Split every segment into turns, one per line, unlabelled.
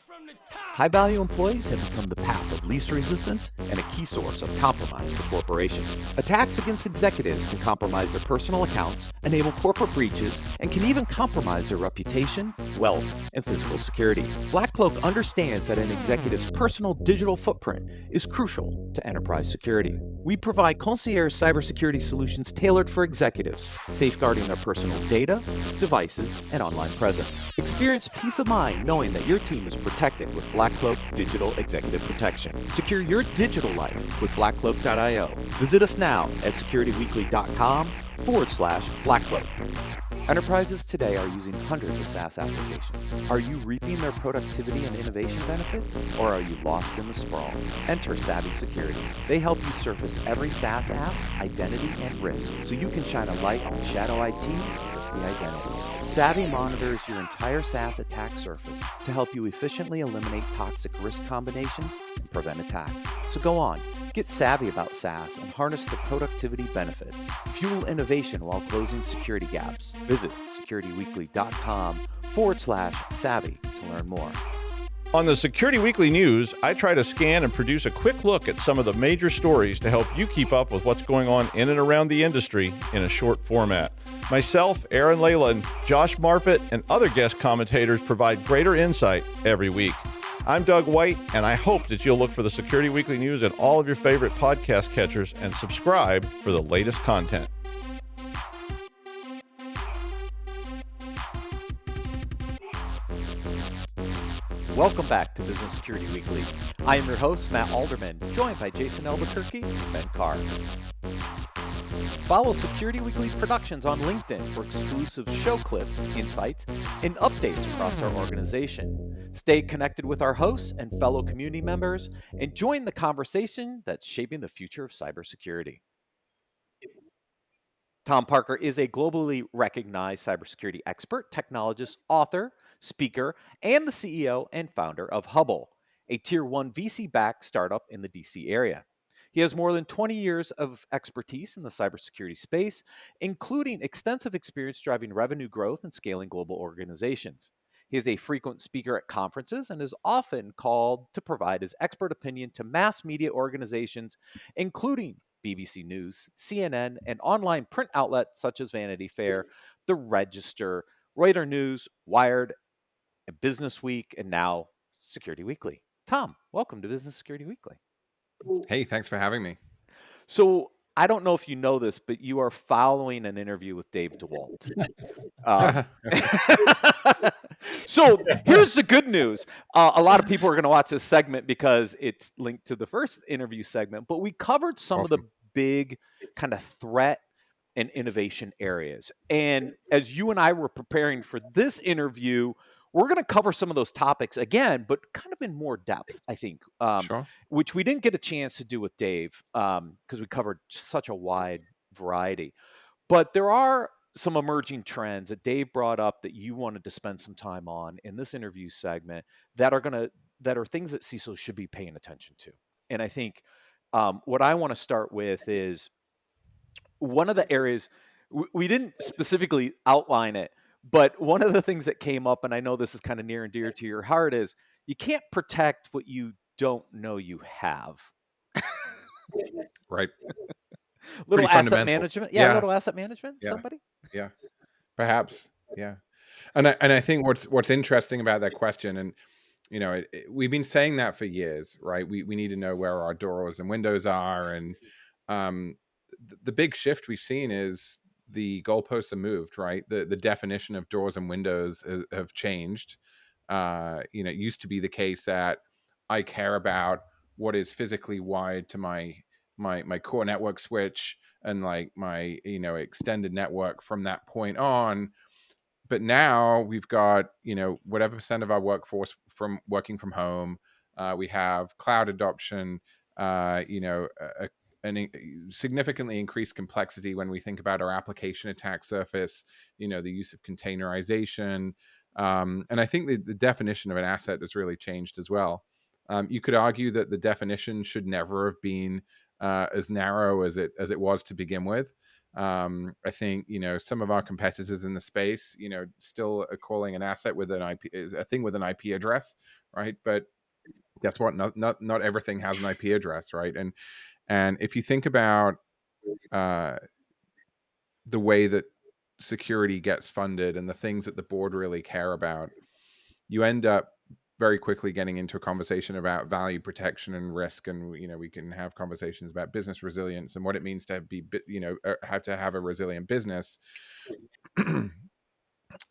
High-value employees have become the path of least resistance and a key source of compromise for corporations. Attacks against executives can compromise their personal accounts, enable corporate breaches, and can even compromise their reputation, wealth, and physical security. Black Cloak understands that an executive's personal digital footprint is crucial to enterprise security. We provide concierge cybersecurity solutions tailored for executives, safeguarding their personal data, devices, and online presence. Experience peace of mind knowing that your team is protected with Black Cloak Digital Executive Protection. Secure your digital life with blackcloak.io. Visit us now at securityweekly.com/blackcloak. Enterprises today are using hundreds of SaaS applications. Are you reaping their productivity and innovation benefits, or are you lost in the sprawl? Enter Savvy Security. They help you surface every SaaS app, identity, and risk, so you can shine a light on shadow IT and risky identities. Savvy monitors your entire SaaS attack surface to help you efficiently eliminate toxic risk combinations and prevent attacks. So go on, get savvy about SaaS and harness the productivity benefits. Fuel innovation while closing security gaps. Visit securityweekly.com/savvy to learn more.
On the Security Weekly News, I try to scan and produce a quick look at some of the major stories to help you keep up with what's going on in and around the industry in a short format. Myself, Aaron Leyland, Josh Marpet, and other guest commentators provide greater insight every week. I'm Doug White, and I hope that you'll look for the Security Weekly News in all of your favorite podcast catchers and subscribe for the latest content.
Welcome back to Business Security Weekly. I am your host, Matt Alderman, joined by Jason Albuquerque and Ben Carr. Follow Security Weekly Productions on LinkedIn for exclusive show clips, insights, and updates across our organization. Stay connected with our hosts and fellow community members, and join the conversation that's shaping the future of cybersecurity. Tom Parker is a globally recognized cybersecurity expert, technologist, author, speaker, and the CEO and founder of Hubble, a Tier 1 VC-backed startup in the DC area. He has more than 20 years of expertise in the cybersecurity space, including extensive experience driving revenue growth and scaling global organizations. He is a frequent speaker at conferences and is often called to provide his expert opinion to mass media organizations, including BBC News, CNN, and online print outlets such as Vanity Fair, The Register, Reuters News, Wired, and Business Week, and now Security Weekly. Tom, welcome to Business Security Weekly.
Hey, thanks for having me.
So I don't know if you know this, but you are following an interview with Dave DeWalt. So here's the good news. A lot of people are going to watch this segment because it's linked to the first interview segment, but we covered some of the big kind of threat and innovation areas. And as you and I were preparing for this interview, we're going to cover some of those topics again, but kind of in more depth, I think, which we didn't get a chance to do with Dave because we covered such a wide variety. But there are some emerging trends that Dave brought up that you wanted to spend some time on in this interview segment that are things that CISOs should be paying attention to. And I think what I want to start with is one of the areas we didn't specifically outline it, but one of the things that came up, and I know this is kind of near and dear to your heart, is you can't protect what you don't know you have.
Right.
Little asset management. Yeah, little asset management.
Yeah.
Somebody.
Yeah. Perhaps. Yeah. And I think what's interesting about that question, and we've been saying that for years, right? We need to know where our doors and windows are, and the big shift we've seen is the goalposts have moved, right? The definition of doors and windows have changed. It used to be the case that I care about what is physically wired to my core network switch and like my extended network from that point on. But now we've got whatever percent of our workforce from working from home. We have cloud adoption. Significantly increased complexity when we think about our application attack surface, the use of containerization. And I think the definition of an asset has really changed as well. You could argue that the definition should never have been as narrow as it was to begin with. I think, some of our competitors in the space, still are calling an asset with an IP is a thing with an IP address, right? But guess what? Not everything has an IP address, right? And if you think about the way that security gets funded and the things that the board really care about, you end up very quickly getting into a conversation about value protection and risk. And, we can have conversations about business resilience and what it means to be, how to have a resilient business.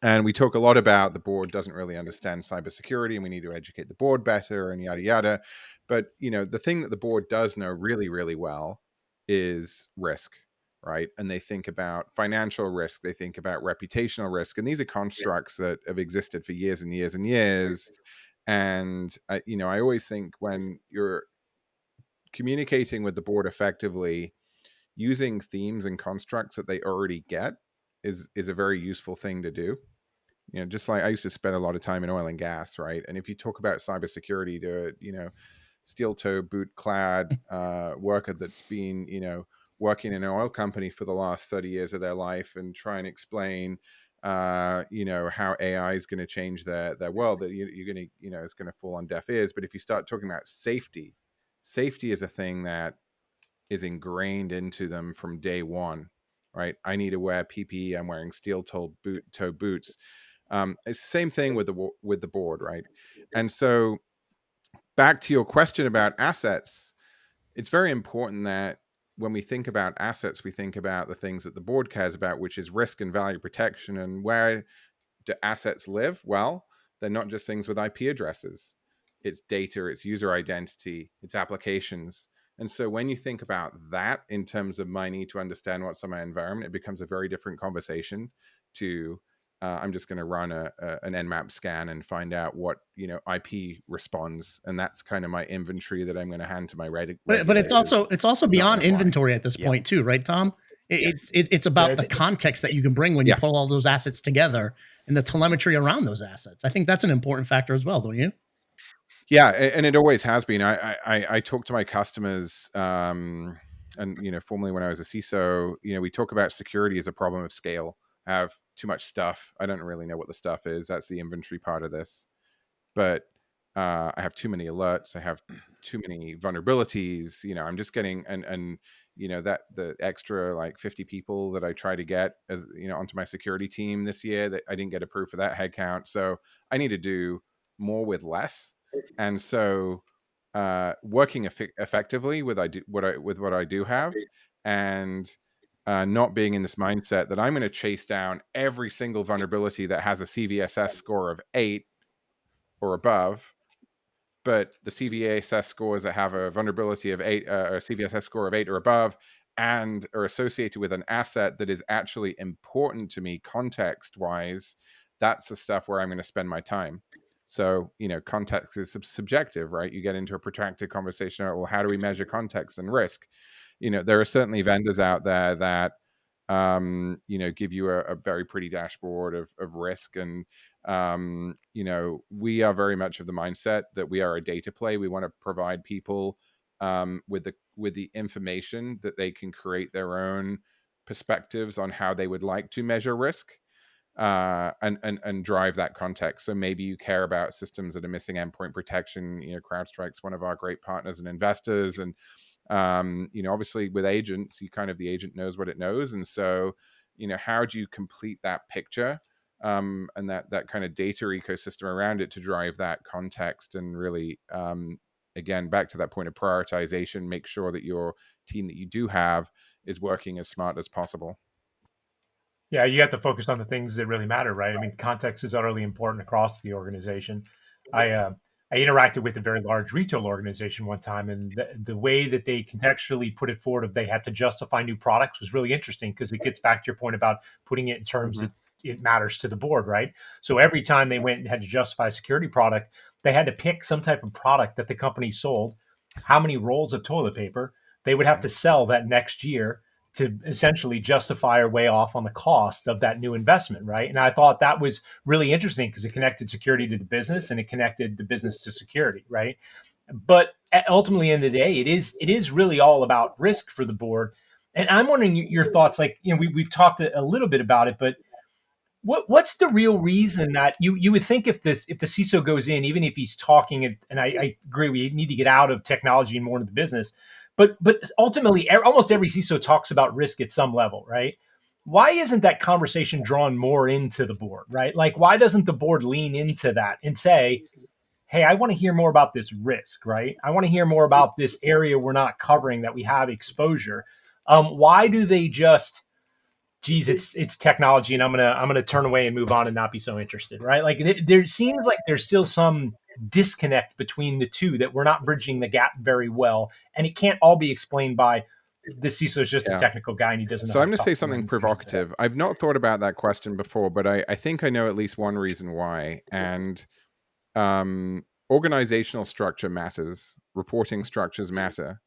And we talk a lot about the board doesn't really understand cybersecurity and we need to educate the board better and yada, yada. But, the thing that the board does know really, really well is risk, right? And they think about financial risk, they think about reputational risk. And these are constructs that have existed for years and years and years. And, I always think when you're communicating with the board effectively, using themes and constructs that they already get is a very useful thing to do. Just like I used to spend a lot of time in oil and gas, right? And if you talk about cybersecurity to, steel toe boot clad worker that's been, working in an oil company for the last 30 years of their life and try and explain, how AI is going to change their world, that you're going to, it's going to fall on deaf ears. But if you start talking about safety is a thing that is ingrained into them from day one, right? I need to wear PPE. I'm wearing steel toe boots. It's the same thing with the board, right? And so back to your question about assets, it's very important that when we think about assets, we think about the things that the board cares about, which is risk and value protection. And where do assets live? Well, they're not just things with IP addresses. It's data, it's user identity, it's applications. And so when you think about that in terms of my need to understand what's on my environment, it becomes a very different conversation to I'm just going to run an Nmap scan and find out what IP responds, and that's kind of my inventory that I'm going to hand to my regulators.
But it's also beyond inventory at this point too, right, Tom? It's about the context that you can bring when you pull all those assets together and the telemetry around those assets. I think that's an important factor as well, don't you?
Yeah, and it always has been. I talk to my customers, and formerly when I was a CISO, we talk about security as a problem of scale. I have too much stuff. I don't really know what the stuff is. That's the inventory part of this. But I have too many alerts. I have too many vulnerabilities. I'm just getting and that the extra like 50 people that I try to get as onto my security team this year, that I didn't get approved for that headcount. So I need to do more with less. And so working effectively with what I do have, and not being in this mindset that I'm going to chase down every single vulnerability that has a CVSS score of 8 or above, but the CVSS scores that have a vulnerability of 8 or a CVSS score of 8 or above and are associated with an asset that is actually important to me context wise, that's the stuff where I'm going to spend my time. So, context is subjective, right? You get into a protracted conversation about, well, how do we measure context and risk? There are certainly vendors out there that, give you a very pretty dashboard of risk. And, we are very much of the mindset that we are a data play. We want to provide people with the information that they can create their own perspectives on how they would like to measure risk. And drive that context. So maybe you care about systems that are missing endpoint protection. CrowdStrike's one of our great partners and investors. And, obviously with agents, the agent knows what it knows. And so, how do you complete that picture and that kind of data ecosystem around it to drive that context and really, again, back to that point of prioritization, make sure that your team that you do have is working as smart as possible.
Yeah, you have to focus on the things that really matter, right? I mean, context is utterly important across the organization. I interacted with a very large retail organization one time, and the way that they contextually put it forward, if they had to justify new products, was really interesting because it gets back to your point about putting it in terms that it matters to the board, right? So every time they went and had to justify a security product, they had to pick some type of product that the company sold, how many rolls of toilet paper they would have to sell that next year to essentially justify or way off on the cost of that new investment, right? And I thought that was really interesting because it connected security to the business and it connected the business to security, right? But ultimately, in the day, it is really all about risk for the board. And I'm wondering your thoughts. Like, we've talked a little bit about it, but what's the real reason that you would think if the CISO goes in, even if he's talking, and I agree, we need to get out of technology and more into the business, but ultimately, almost every CISO talks about risk at some level, right? Why isn't that conversation drawn more into the board, right? Like, why doesn't the board lean into that and say, hey, I want to hear more about this risk, right? I want to hear more about this area we're not covering that we have exposure. Why do they just, geez, it's technology, and I'm gonna turn away and move on and not be so interested, right? Like, there seems like there's still some disconnect between the two, that we're not bridging the gap very well, and it can't all be explained by the CISO is just a technical guy and he doesn't know.
So
how
I'm going to say
talk
something
around
provocative. I've not thought about that question before, but I think I know at least one reason why. And organizational structure matters, reporting structures matter,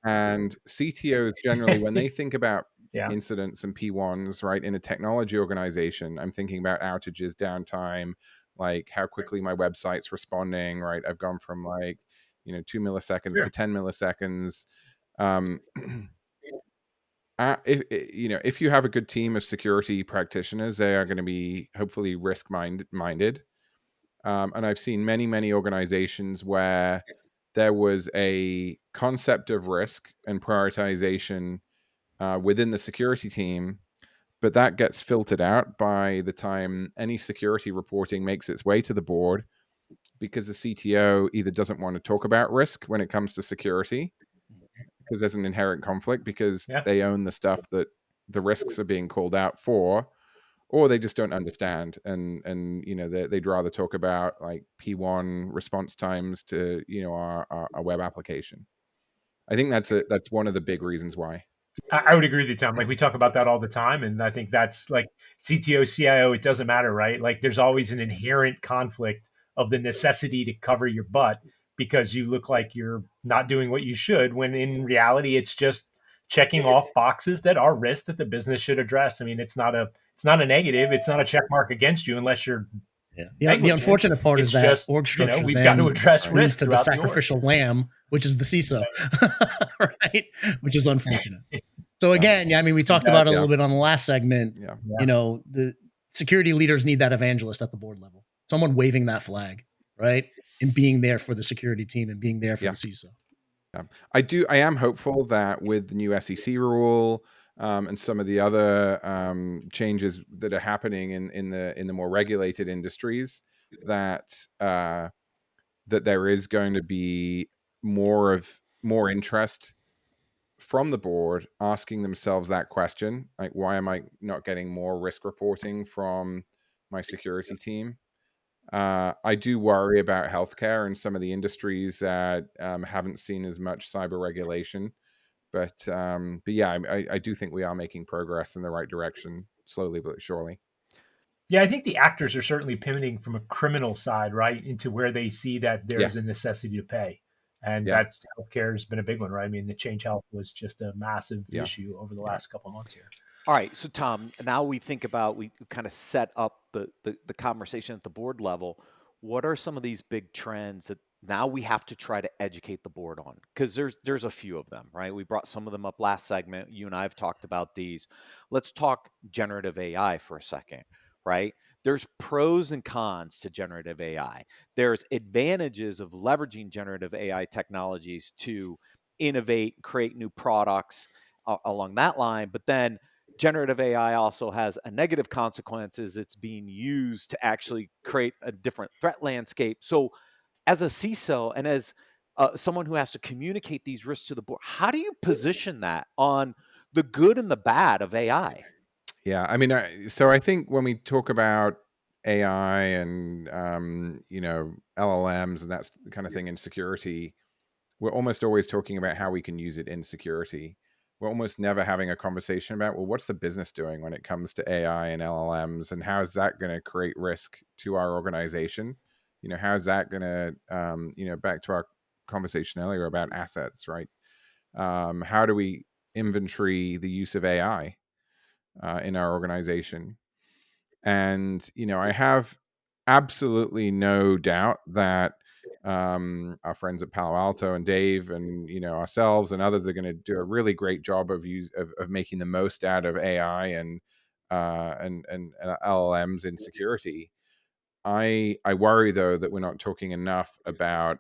and CTOs generally, when they think about
Yeah.
incidents and P1s, right, in a technology organization, I'm thinking about outages, downtime, like how quickly my website's responding, right? I've gone from like 2 milliseconds
Sure.
to 10 milliseconds. If you have a good team of security practitioners, they are going to be hopefully risk minded. And I've seen many organizations where there was a concept of risk and prioritization within the security team, but that gets filtered out by the time any security reporting makes its way to the board, because the CTO either doesn't want to talk about risk when it comes to security, because there's an inherent conflict, because they own the stuff that the risks are being called out for, or they just don't understand, and they'd rather talk about like P1 response times to our web application. I think that's one of the big reasons why.
I would agree with you, Tom. Like, we talk about that all the time, and I think that's like CTO, CIO. It doesn't matter, right? Like, there's always an inherent conflict of the necessity to cover your butt because you look like you're not doing what you should, when in reality, it's just checking off boxes that are risks that the business should address. I mean, it's not a negative. It's not a check mark against you unless you're
The unfortunate part is that
just,
org structure
we've got to address
leads
risk
to the
throughout
sacrificial lamb, which is the CISO, right? Which is unfortunate. So again, I mean, we talked about it a little bit on the last segment. The security leaders need that evangelist at the board level, someone waving that flag, right, and being there for the security team and being there for the CISO.
I am hopeful that with the new SEC rule and some of the other changes that are happening in the more regulated industries, that there is going to be more interest from the board asking themselves that question, like, why am I not getting more risk reporting from my security team? I do worry about healthcare and some of the industries that haven't seen as much cyber regulation, but yeah, I do think we are making progress in the right direction, slowly but surely.
Yeah, I think the actors are certainly pivoting from a criminal side, right, into where they see that there's a necessity to pay. And that's, healthcare has been a big one, right? I mean, the Change Health was just a massive issue over the last couple of months here.
All right, so Tom, now we think about, we kind of set up the conversation at the board level. What are some of these big trends that now we have to try to educate the board on? Because there's a few of them, right? We brought some of them up last segment. You and I have talked about these. Let's talk generative AI for a second, right? There's pros and cons to generative AI. There's advantages of leveraging generative AI technologies to innovate, create new products along that line, but then generative AI also has a negative consequences. It's being used to actually create a different threat landscape. So as a CISO and as someone who has to communicate these risks to the board, how do you position that on the good and the bad of AI?
Yeah, I mean, so I think when we talk about AI and LLMs and that kind of thing in security, we're almost always talking about how we can use it in security. We're almost never having a conversation about, well, what's the business doing when it comes to AI and LLMs, and how is that going to create risk to our organization? How is that going to, back to our conversation earlier about assets, right? How do we inventory the use of AI in our organization? And, I have absolutely no doubt that our friends at Palo Alto and Dave and ourselves and others are going to do a really great job of making the most out of AI and LLMs in security. I worry though that we're not talking enough about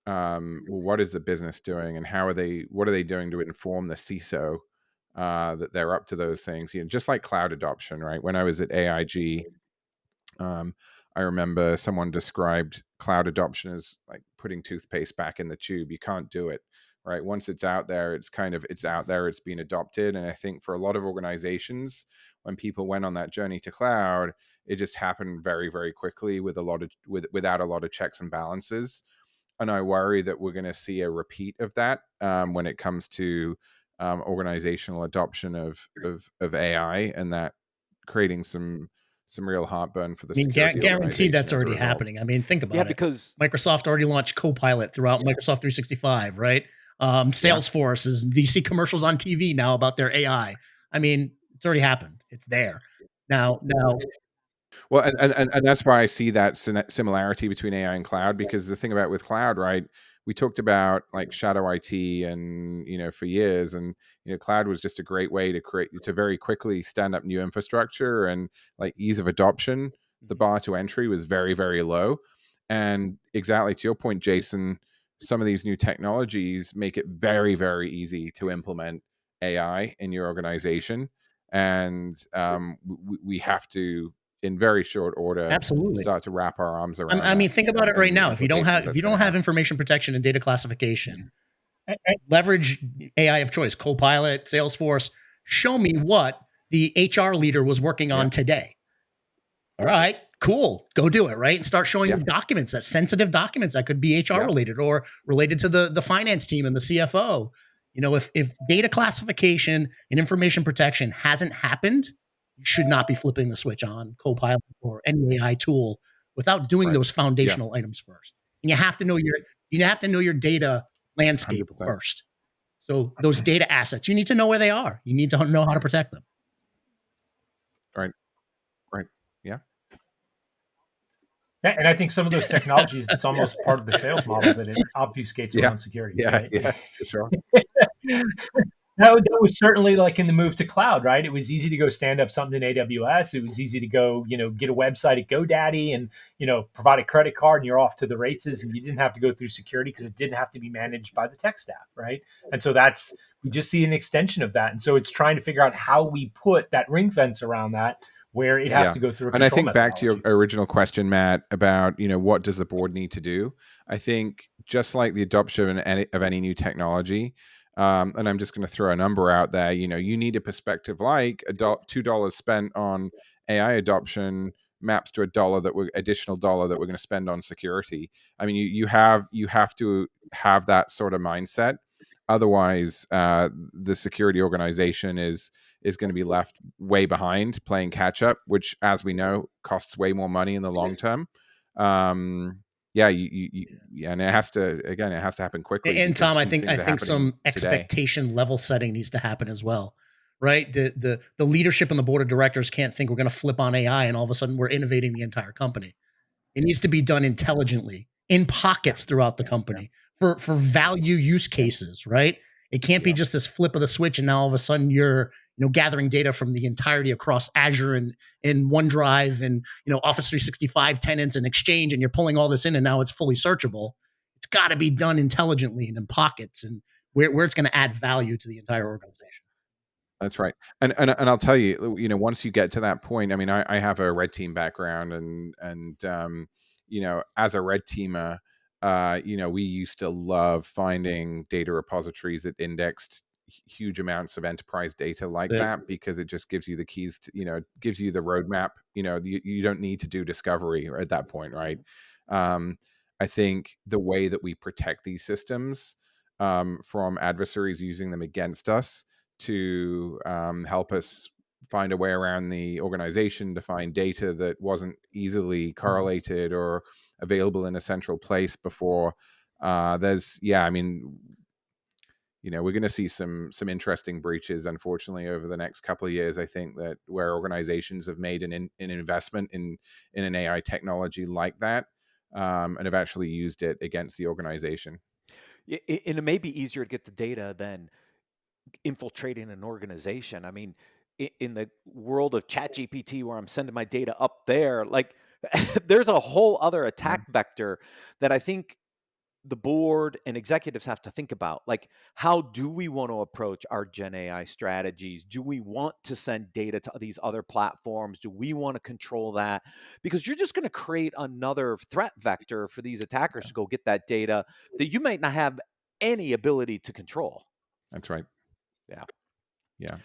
well, what is the business doing and what are they doing to inform the CISO that they're up to those things? Just like cloud adoption, right? When I was at AIG, I remember someone described cloud adoption as like putting toothpaste back in the tube. You can't do it, right? Once it's out there, it's out there, it's been adopted. And I think for a lot of organizations, when people went on that journey to cloud, it just happened very, very quickly without a lot of checks and balances. And I worry that we're going to see a repeat of that when it comes to organizational adoption of AI, and that creating some real heartburn for the security
guaranteed that's already happening. I mean, think about it.
Because
Microsoft already launched Copilot throughout Microsoft 365, right? Salesforce is, you see commercials on TV now about their AI. I mean, it's already happened. It's there. Now.
Well, and that's why I see that similarity between AI and cloud, because the thing about with cloud, right? We talked about like shadow IT and, for years, and, cloud was just a great way to very quickly stand up new infrastructure, and like ease of adoption. The bar to entry was very, very low. And exactly to your point, Jason, some of these new technologies make it very, very easy to implement AI in your organization. And we have to, in very short order,
absolutely
start to wrap our arms around.
I mean, think about it right now. If you don't have information protection and data classification, leverage AI of choice, Copilot, Salesforce. Show me what the HR leader was working on today. All right, cool. Go do it, right? And start showing them documents, that sensitive documents that could be HR related or related to the finance team and the CFO. If data classification and information protection hasn't happened, you should not be flipping the switch on Copilot or any AI tool without doing those foundational items first. And you have to know your data landscape 100%. First. So those data assets, you need to know where they are. You need to know how to protect them.
Right. Yeah.
And I think some of those technologies, it's almost part of the sales model that it obfuscates around security.
Yeah,
right?
Yeah, for sure.
That was certainly like in the move to cloud, right? It was easy to go stand up something in AWS. It was easy to go, get a website at GoDaddy and, provide a credit card and you're off to the races, and you didn't have to go through security because it didn't have to be managed by the tech staff, right? And so we just see an extension of that. And so it's trying to figure out how we put that ring fence around that, where it has to go through a control.
And I think back to your original question, Matt, about, what does the board need to do? I think just like the adoption of any new technology, and I'm just going to throw a number out there, you need a perspective like $2 spent on AI adoption maps to additional dollar that we're going to spend on security. I mean, you have to have that sort of mindset. Otherwise, the security organization is going to be left way behind playing catch up, which, as we know, costs way more money in the long term. And it has to happen quickly.
And Tom, I think some expectation level setting needs to happen as well, right? The leadership and the board of directors can't think we're going to flip on AI and all of a sudden we're innovating the entire company. It needs to be done intelligently in pockets throughout the company for value use cases, right? It can't be just this flip of the switch and now all of a sudden you're gathering data from the entirety across Azure and OneDrive and Office 365 tenants and Exchange, and you're pulling all this in and now it's fully searchable. It's got to be done intelligently and in pockets and where it's going to add value to the entire organization.
That's right. And I'll tell you, once you get to that point, I mean, I have a red team background and as a red teamer, we used to love finding data repositories that indexed huge amounts of enterprise data like that, because it just gives you the keys to, gives you the roadmap. You don't need to do discovery at that point, right? I think the way that we protect these systems from adversaries using them against us to help us find a way around the organization to find data that wasn't easily correlated or available in a central place before. We're going to see some interesting breaches, unfortunately, over the next couple of years. I think that where organizations have made an investment in an AI technology like that, and have actually used it against the organization.
And it may be easier to get the data than infiltrating an organization. I mean, in the world of ChatGPT, where I'm sending my data up there, like there's a whole other attack vector that I think the board and executives have to think about. Like, how do we want to approach our Gen AI strategies? Do we want to send data to these other platforms? Do we want to control that? Because you're just going to create another threat vector for these attackers to go get that data that you might not have any ability to control.
That's right.
Yeah.
Yeah.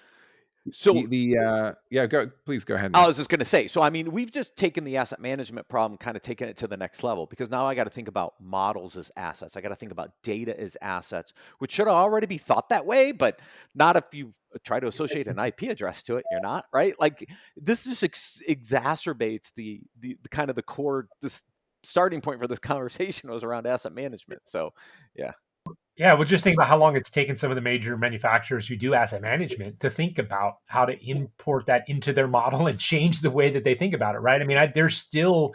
So
please go ahead.
I was just going to say, so I mean, we've just taken the asset management problem, kind of taken it to the next level, because now I got to think about models as assets. I got to think about data as assets, which should already be thought that way, but not if you try to associate an IP address to it. You're not, right? Like, this just exacerbates the kind of the core, this starting point for this conversation was around asset management. So, yeah.
Yeah, well, just think about how long it's taken some of the major manufacturers who do asset management to think about how to import that into their model and change the way that they think about it, right? I mean, there's still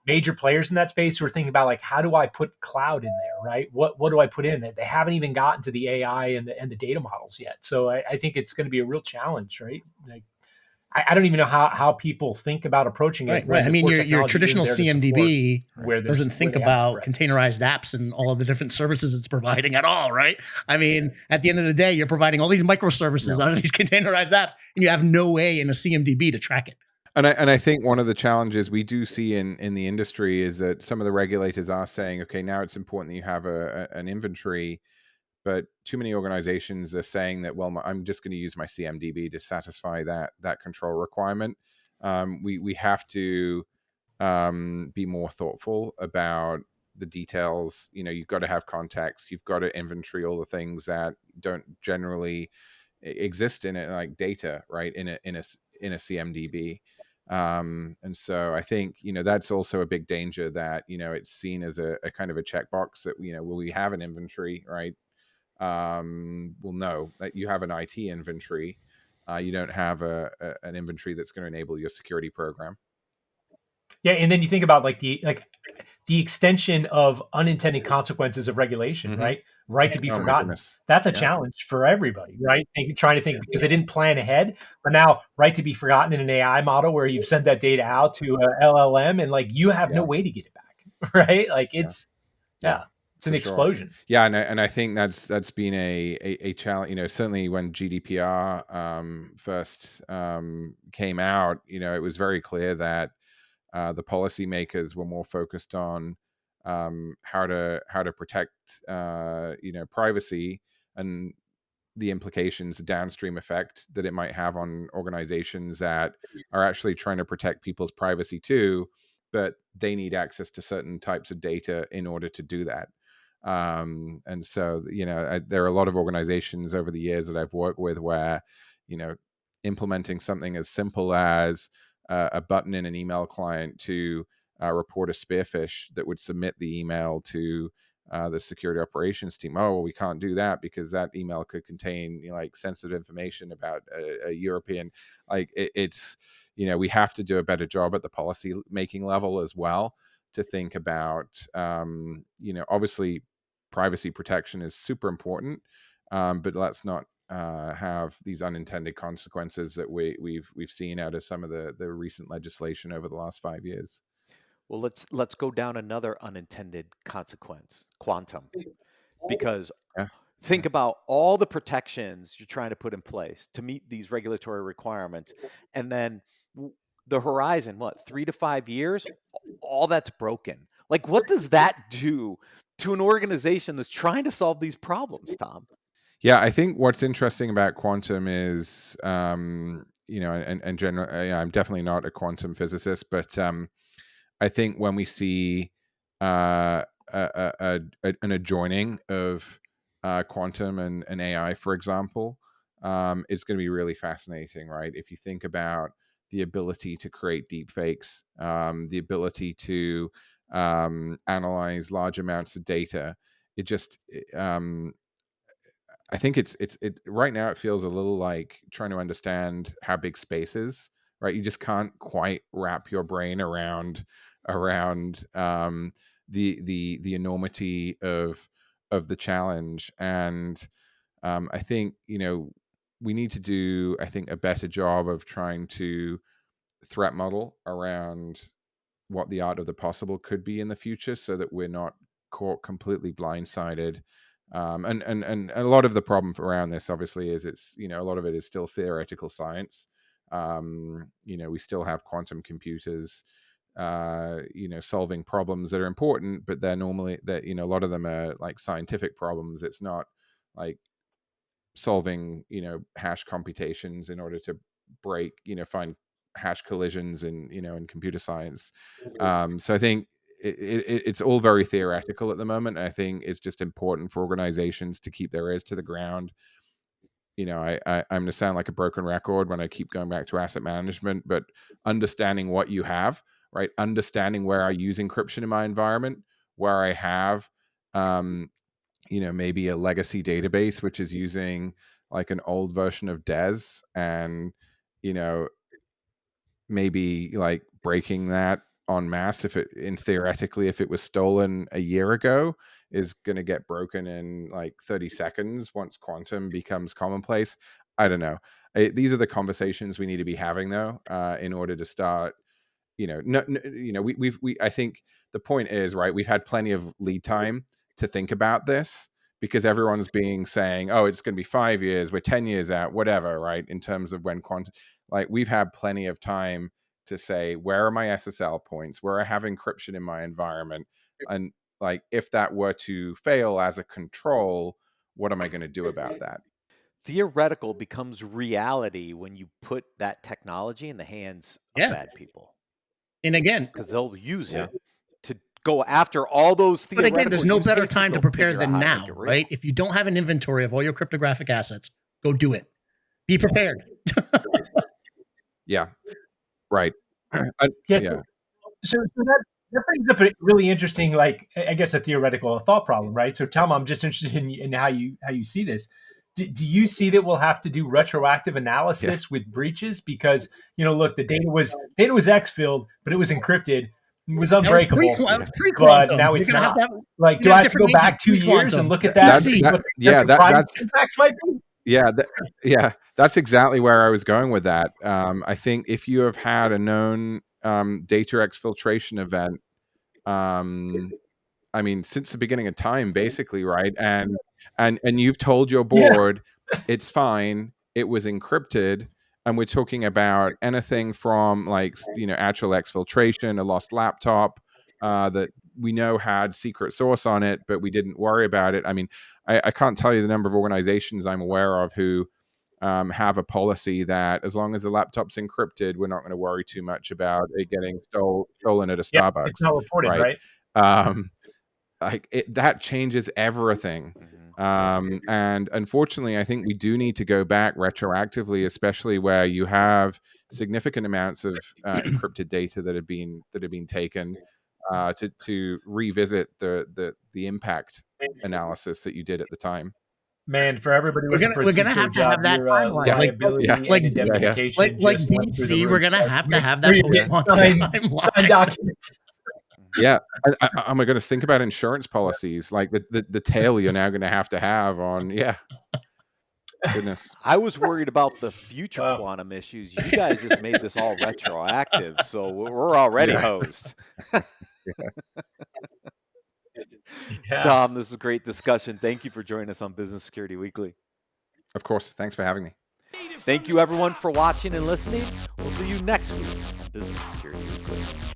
major players in that space who are thinking about, like, how do I put cloud in there, right? What do I put in there? They haven't even gotten to the AI and the data models yet. So I think it's going to be a real challenge, right? Like, I don't even know how people think about approaching it.
Right. I mean, your traditional CMDB doesn't think about containerized apps and all of the different services it's providing at all, right? I mean, at the end of the day, you're providing all these microservices out of these containerized apps, and you have no way in a CMDB to track it.
And I think one of the challenges we do see in the industry is that some of the regulators are saying, okay, now it's important that you have an inventory. But too many organizations are saying that, well, I'm just going to use my CMDB to satisfy that control requirement. We have to be more thoughtful about the details. You've got to have context. You've got to inventory all the things that don't generally exist in it, like data, right? In a CMDB. And so I think, that's also a big danger, that, it's seen as a kind of a checkbox that, will we have an inventory, right? Will know that you have an IT inventory. You don't have an inventory that's going to enable your security program.
Yeah, and then you think about the extension of unintended consequences of regulation, right? Right to be forgotten. That's a challenge for everybody, right? And trying to think, because they didn't plan ahead, but now right to be forgotten in an AI model where you've sent that data out to a LLM and you have no way to get it back, right? Like it's it's an explosion.
Sure. Yeah, and I think that's been a challenge. Certainly when GDPR first came out, it was very clear that the policymakers were more focused on how to protect privacy and the implications, the downstream effect that it might have on organizations that are actually trying to protect people's privacy too, but they need access to certain types of data in order to do that. And so, there are a lot of organizations over the years that I've worked with where, implementing something as simple as a button in an email client to report a spearfish that would submit the email to the security operations team. Oh, well, we can't do that because that email could contain sensitive information about a European. It's we have to do a better job at the policy making level as well to think about obviously privacy protection is super important, but let's not have these unintended consequences that we've seen out of some of the recent legislation over the last 5 years.
Well, let's go down another unintended consequence, quantum, because think about all the protections you're trying to put in place to meet these regulatory requirements, and then the horizon, 3 to 5 years, all that's broken. Like, what does that do to an organization that's trying to solve these problems, Tom?
Yeah, I think what's interesting about quantum is, and general, I'm definitely not a quantum physicist, but I think when we see an adjoining of quantum and AI, for example, it's going to be really fascinating, right? If you think about the ability to create deep fakes, the ability to analyze large amounts of data, it just I think it right now it feels a little like trying to understand how big space is, right? You just can't quite wrap your brain around the enormity of the challenge. And I think, we need to do, I think, a better job of trying to threat model around what the art of the possible could be in the future, so that we're not caught completely blindsided. And a lot of the problem around this, obviously, is it's, a lot of it is still theoretical science. We still have quantum computers, solving problems that are important, but they're normally that, a lot of them are like scientific problems. It's not like solving, hash computations in order to break, find hash collisions in computer science. So I think it's all very theoretical at the moment. I think it's just important for organizations to keep their ears to the ground. I'm going to sound like a broken record when I keep going back to asset management, but understanding what you have, right? Understanding where I use encryption in my environment, where I have, maybe a legacy database, which is using like an old version of DES, and, maybe like breaking that en masse, if it was stolen a year ago, is going to get broken in like 30 seconds once quantum becomes commonplace. I don't know. These are the conversations we need to be having, though, in order to start. I think the point is, right, we've had plenty of lead time to think about this, because everyone's saying, oh, it's going to be 5 years, we're 10 years out, whatever, right? In terms of when quantum, like, we've had plenty of time to say, where are my SSL points, where I have encryption in my environment, and like, if that were to fail as a control, what am I going to do about that?
Theoretical becomes reality when you put that technology in the hands of bad people.
And again,
because they'll use it to go after all those theoretical.
But again, there's no better time to prepare than now, right? If you don't have an inventory of all your cryptographic assets, go do it. Be prepared.
Yeah. Right.
So that brings up a really interesting, like, I guess, a theoretical thought problem, right? So, Tom, I'm just interested in how you see this. Do you see that we'll have to do retroactive analysis with breaches? Because, look, the data was exfilled, but it was encrypted, it was unbreakable. But now it's not. Do I have to go back 2 years and look at that? Impacts might be?
That's exactly where I was going with that. I think if you have had a known data exfiltration event, since the beginning of time, basically, right? And you've told your board it's fine, it was encrypted, and we're talking about anything from actual exfiltration, a lost laptop that we know had secret source on it, but we didn't worry about it. I can't tell you the number of organizations I'm aware of who have a policy that as long as the laptop's encrypted, we're not going to worry too much about it getting stolen at a Starbucks.
It's not reported, right?
That changes everything. And unfortunately, I think we do need to go back retroactively, especially where you have significant amounts of encrypted data that have been taken, to revisit the impact analysis that you did at the time.
Man, for everybody looking for a
CISO
have
job,
to have that liability and indemnification.
Like BC, we're gonna have to have that post-quantum timeline.
Documents.
Yeah, I'm going to think about insurance policies, like the tail you're now going to have on. Yeah, goodness.
I was worried about the future quantum issues. You guys just made this all retroactive, so we're already hosed. Tom, this is a great discussion. Thank you for joining us on Business Security Weekly.
Of course. Thanks for having me.
Thank you, everyone, for watching and listening. We'll see you next week on Business Security Weekly.